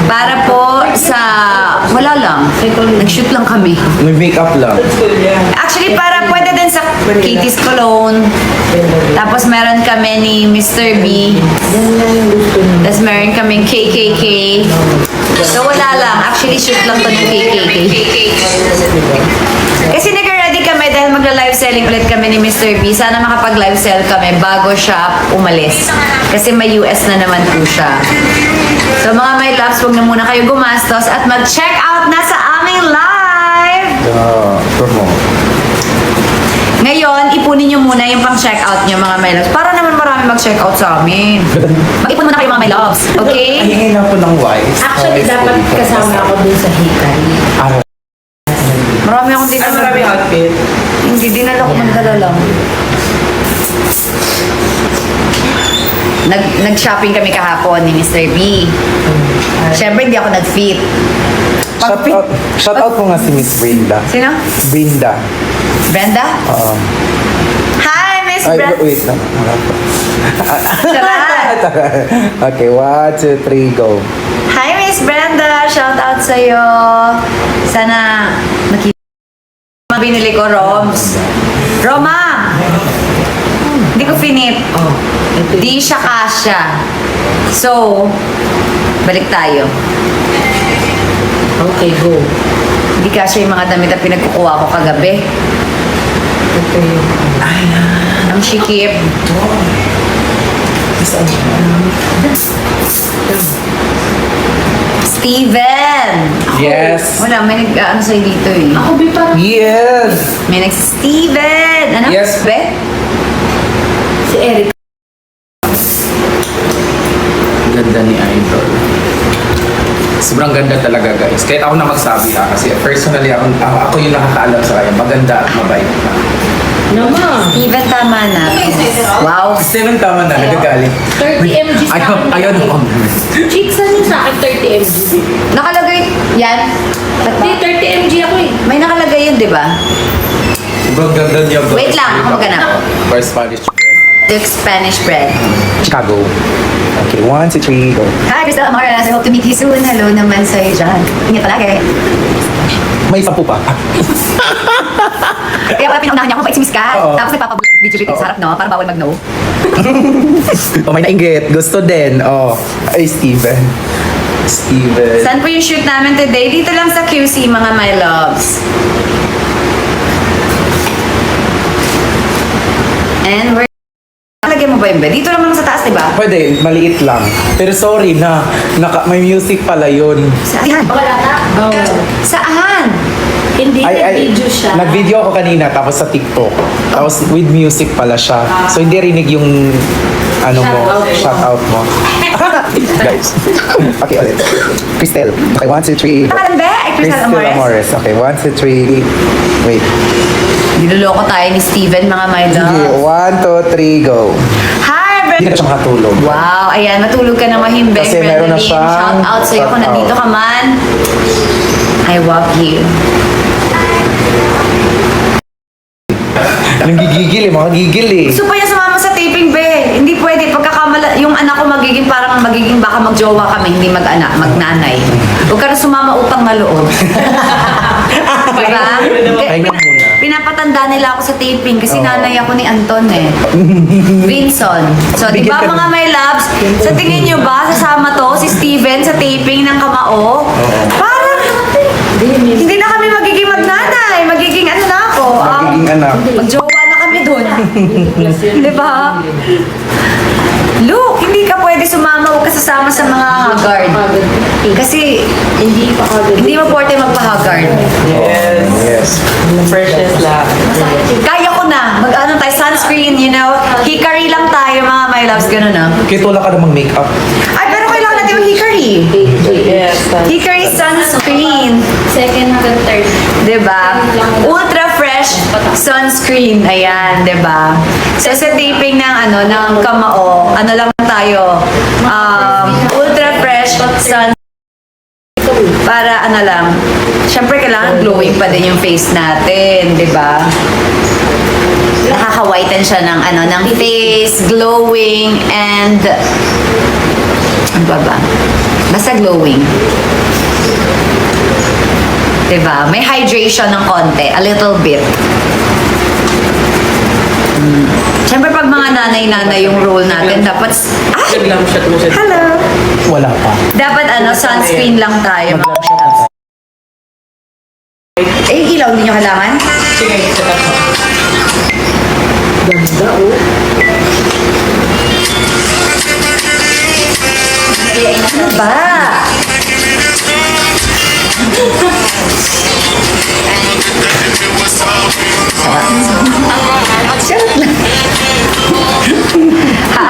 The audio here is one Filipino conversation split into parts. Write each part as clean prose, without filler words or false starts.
Para po sa... Wala lang. Nag-shoot lang kami. Nag-makeup lang. Actually, para pwede din sa Katie's Cologne. Tapos meron kami ni Mr. B. Tapos meron kaming KKK. So wala lang. Actually, shoot lang to ng KKK. Kasi nag-ready kami dahil magla-live selling ulit kami ni Mr. B. Sana makapag-live sell kami bago siya umalis. Kasi may US na naman po siya. So mga my loves, huwag na muna kayo gumastos at mag-check out na sa aming live! Promote. Ngayon, ipunin nyo muna yung pang-check out nyo mga my loves. Para naman marami mag-check out sa amin. Mag-ipon muna kayo mga my loves. Okay? Hingin na po ng wise. Actually, dapat kasama ako dun sa hikay. Marami akong dito. Marami outfit. Hindi, dinala ko magdala lang. Nag-shopping kami kahapon ni Mr. B. Siyempre, hindi ako nag-fit. Shout out mo nga si Miss Brenda. Sino? Brenda. Brenda? Oo. Hi, Miss Ay, Brenda. wait lang. Charot! Okay, 1, 2, 3, go. Hi, Miss Brenda! Shout out sa'yo. Sana makita mga binili ko, Roms. Roma! Hindi ko finit. Di siya kasya. So, balik tayo. Okay, go. Hindi kasya yung mga damit na pinagkukuha ko kagabi. Okay. Ang sikip. Steven! Yes. Wala, may nag-ano sa'yo dito eh. Ako, Bi, parang Yes! May Steven! Ano? Yes. Be? si Eric. Ganda ni Idol. Sobrang ganda talaga, guys. Kahit ako na magsabi kasi personally ako yung nakakaalam sa kanya. Maganda at mabait na. Naman. Steven, tama na. Wow. Kasi nung tama na, nagagaling. 30 mg sa akin. Ayaw ko. Chicks, saan yung sa akin 30 mg? Nakalagay yan. Ba't ba? Hindi, 30 mg ako eh. May nakalagay yun, di ba? Sobrang ganda niya. Wait lang, ako maghanap. For Spanish bread. The Spanish bread. Chicago. Okay, 1, 2, 3, go. Hi, Crystal Amaras. I hope to meet you soon. Hello naman sa'yo dyan. Ingat palagi. May 10 pa. Kaya pala pinaunahan niya ako, mabait si Miss Kat. Oo. Tapos nagpapa-video sa harap, no? Para bawal mag-no. May nainggit. Gusto din. Ay, Steven. Steven. Saan po yung shoot namin today? Dito lang sa QC, mga my loves. And we're... Lagyan mo ba yung bed? Dito lang naman sa taas, diba? Pwede, maliit lang. Pero sorry na, may music pala yun. Saan? Wala ka? Oo. Saan? Hindi, nag-video siya. Nag-video ako kanina, tapos sa TikTok. Tapos with music pala siya. So hindi rinig yung shout out mo. Guys. Okay, ulit. Cristel. Okay, 1, 2, 3. Pangalan ba? Ay, Crystal Amores. Okay, 1, 2, 3. Wait. Niloloko tayo ni Steven, mga my Sige, loves. 1, 2, 3, go. Hi, Hindi Brenda. na siya makatulog. Wow, ayan, matulog ka na mahimbing. Kasi meron na Brenda Lee. siyang Shout out sa'yo kung shout nandito out. ka man. I love you. Nanggigigil mga gigil eh. Gusto pa niya sumama sa taping, be. Hindi pwede. Yung anak ko parang magiging baka magjowa kami, hindi mag-anak, magnanay. Huwag ka na sumama utang na loob. Diba? Ay na muna. Pinapatanda nila ako sa taping kasi nanay ako ni Anton eh. Vinson. So, di ba Bigyan ka- mga my loves? Sa tingin nyo ba, sasama to si Steven sa taping ng Kamao? Parang, hindi na kami magiging magnanay. Magiging ano na ako. Magiging anak. Magjowa na kami dun. Di ba? Look, hindi ka pwede sumama. Huwag ka sasama sa mga haggard. Kasi, Hindi pa kagad. hindi mo pwede magpa-haggard. Yes. Freshness lang. Kaya ko na. Mag-ano tayo, sunscreen, you know. Hikari lang tayo, mga my loves. Ganun na. Kaya wala ka namang makeup. Ay, pero kailangan natin yung hikari. Yes. Hikari sunscreen. Second hanggang third. Diba? Ultra fresh sunscreen. Ayan, diba? So, sa taping ng, ng Kamao, ano lang tayo, ultra fresh sunscreen. Para lang, syempre kailangan glowing pa din yung face natin, di ba? Nakaka-whiten siya ng ng face, glowing, and ano ba ba? Basta glowing. Diba? May hydration ng konti. A little bit. Siyempre pag mga nanay-nanay yung role natin, dapat... Ay! Biglang shot mo siya. Hello! Wala pa. Dapat sunscreen lang tayo. Mag-lang siya na. Eh, ilaw hindi nyo kailangan? Sige, set up mo. Ganda oh. Ano ba? Charot lang. Ha?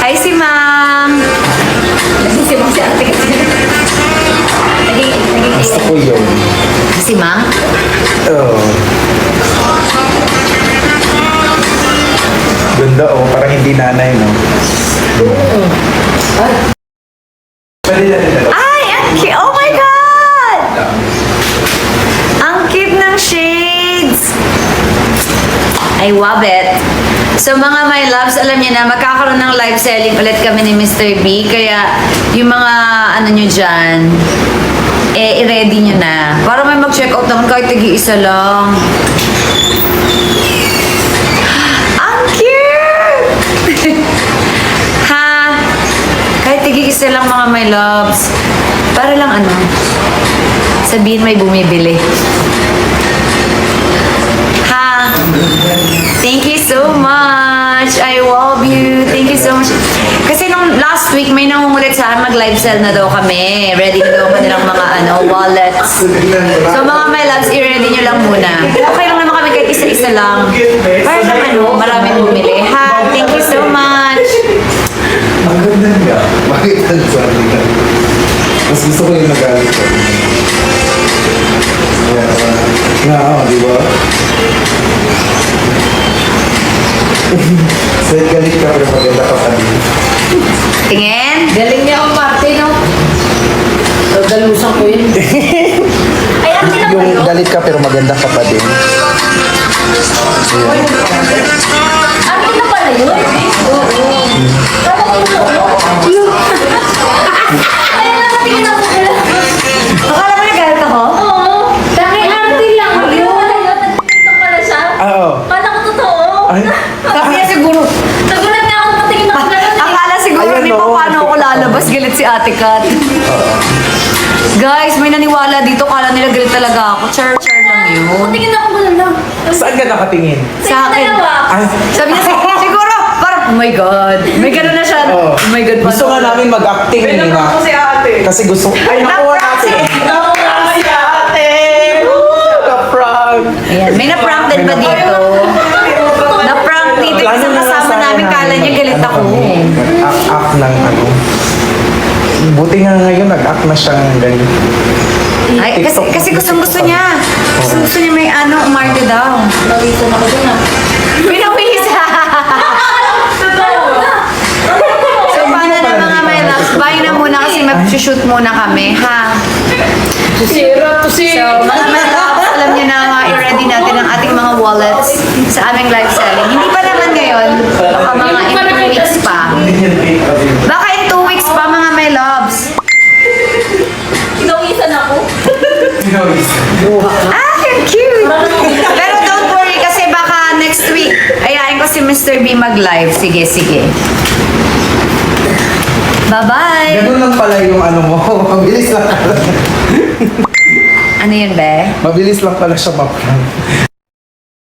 Hi si Ma'am. Si Ma'am si ate kasi. Gusto ko yun. Si Ma'am? Oh. Ganda oh, parang hindi nanay, no? Pwede na rin dalawa. Ay, ang cute. Oh my God! Ang cute ng shades. I love it. So mga my loves, alam niyo na, magkakaroon ng live selling ulit kami ni Mr. B. Kaya yung mga ano nyo dyan, i-ready nyo na. Para may mag-check out naman kahit tigi-isa lang. Ang cute! Ha? Kahit tigi-isa lang mga my loves. Para lang ano, sabihin may bumibili. Ha? Thank you so much. I love you. Thank you so much. Kasi nung last week, may nangungulit sa akin, mag-live sell na daw kami. Ready na daw kanilang mga wallets. So mga my loves, i-ready nyo lang muna. Okay lang naman kami kahit isa-isa lang. Para lang maraming bumili. Ha? Thank you so much. Ang ganda niya. Bakit ang sabi na? Mas gusto ko yung nagalit ko. Di ba? Sa'yo galit ka pero maganda ka pa din. Tingin. Galing niya ang parte, no? Gagalusan ko yun. Ay, ang Yung galit ka pero maganda ka pa din. Ayan. Akin na pala yun? Oo. Ay, nakatingin ako sila. Akala mo nagalit ako? Oo. Dahil arte lang yun. Nag-tiktok pala siya. Oo. Kala ko totoo. Ay. Sabi niya siguro, Nagulat nga ako patingin ako na akala siguro Ayan, di pa oo. paano ako lalabas, galit si Ate Kat. Guys, may naniwala dito, kala nila galit talaga ako. Char-char lang yun. Tingin ako mo lang. Saan ka nakatingin? Sa akin. Ay. Sabi niya, siguro, parang, oh my God. May gano'n na siya. Oh. Oh my God. Gusto nga namin mag-acting eh na. Kasi gusto, ay nakuha natin. Nakuha si ate! Na-prank! Ayan, may na-prank din ba dito? Na-prank dito kasi kasama namin, kala niya galit ako. Nag-act ng ano. Buti nga ngayon, nag-act na siyang ganyan. Ay, kasi gusto niya. Gusto niya may umarte daw. Nawisan ako dun ah. Pinawisa! So, paano na mga my loves? Bye na muna kasi mag-shoot muna kami, ha? Sira to si. So, mga my loves, alam niyo na i-ready natin ang ating mga wallets sa aming live selling. Hindi pa naman ngayon. Baka mga in 2 weeks pa. Baka in 2 weeks pa, mga my loves. Nawisan ako. Ah, you're cute! Pero don't worry kasi baka next week, ayain ko si Mr. B mag-live. Sige, sige. Bye-bye! Ganun lang pala yung ano mo. Mabilis lang. Ano yun, be? Mabilis lang pala siya ma-prank.